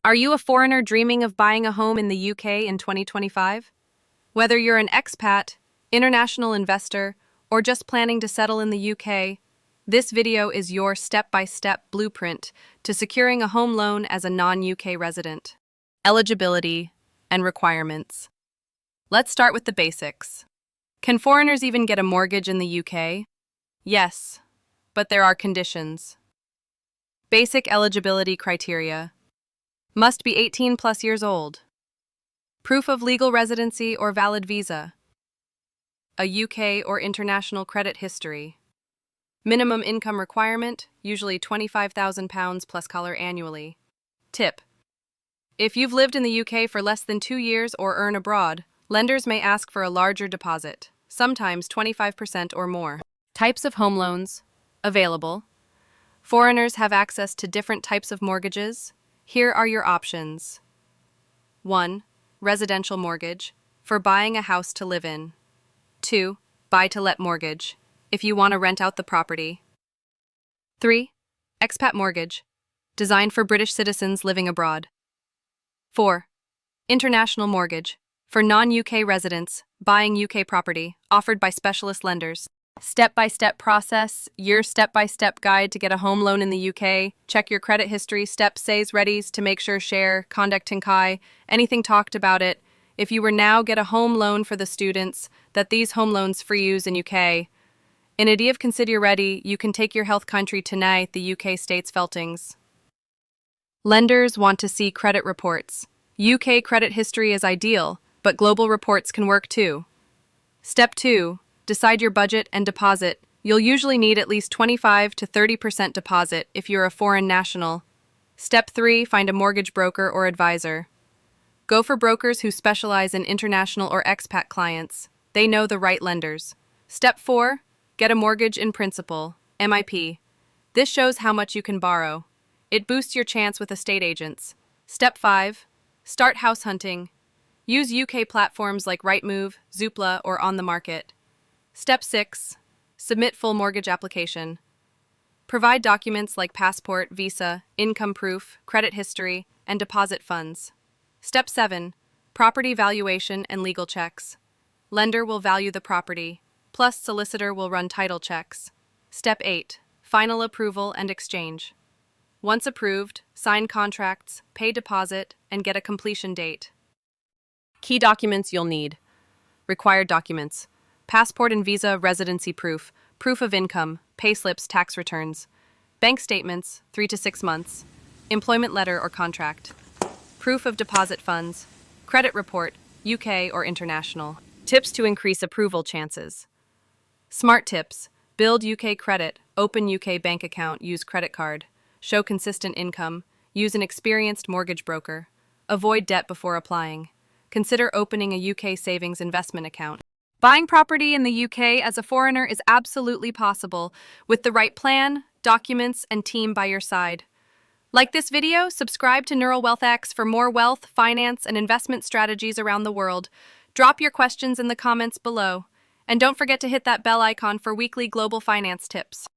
Are you a foreigner dreaming of buying a home in the UK in 2025? Whether you're an expat, international investor, or just planning to settle in the UK, this video is your step-by-step blueprint to securing a home loan as a non-UK resident. Eligibility and requirements. Let's start with the basics. Can foreigners even get a mortgage in the UK? Yes, but there are conditions. Basic eligibility criteria. Must be 18 plus years old. Proof of legal residency or valid visa. A UK or international credit history. Minimum income requirement, usually £25,000 plus collar annually. Tip: if you've lived in the UK for less than 2 years or earn abroad, lenders may ask for a larger deposit, sometimes 25% or more. Types of home loans available. Foreigners have access to different types of mortgages. Here are your options. 1. Residential mortgage, for buying a house to live in. 2. Buy-to-let mortgage, if you want to rent out the property. 3. Expat mortgage, designed for British citizens living abroad. 4. International mortgage, for non-UK residents buying UK property, offered by specialist lenders. Step-by-step process, your step-by-step guide to get a home loan in the UK. Check your credit history, steps, says, readies to make sure share, conduct Tinkai, anything talked about it. If you were now get a home loan for the students, that these home loans free use in UK. In idea of consider ready, you can take your health country tonight, the UK states feltings. Lenders want to see credit reports. UK credit history is ideal, but global reports can work too. Step 2. Decide your budget and deposit. You'll usually need at least 25 to 30% deposit if you're a foreign national. Step 3. Find a mortgage broker or advisor. Go for brokers who specialize in international or expat clients. They know the right lenders. Step 4. Get a mortgage in principle, MIP. This shows how much you can borrow. It boosts your chance with estate agents. Step 5. Start house hunting. Use UK platforms like Rightmove, Zoopla, or On the Market. Step 6. Submit full mortgage application. Provide documents like passport, visa, income proof, credit history, and deposit funds. Step 7. Property valuation and legal checks. Lender will value the property, plus solicitor will run title checks. Step 8. Final approval and exchange. Once approved, sign contracts, pay deposit, and get a completion date. Key documents you'll need. Required documents: passport and visa, residency proof, proof of income, payslips, tax returns, bank statements, 3 to 6 months, employment letter or contract, proof of deposit funds, credit report, UK or international. Tips to increase approval chances. Smart tips: build UK credit, open UK bank account, use credit card, show consistent income, use an experienced mortgage broker, avoid debt before applying. Consider opening a UK savings investment account. Buying property in the UK as a foreigner is absolutely possible with the right plan, documents, and team by your side. Like this video, subscribe to Neural Wealth X for more wealth, finance, and investment strategies around the world. Drop your questions in the comments below. And don't forget to hit that bell icon for weekly global finance tips.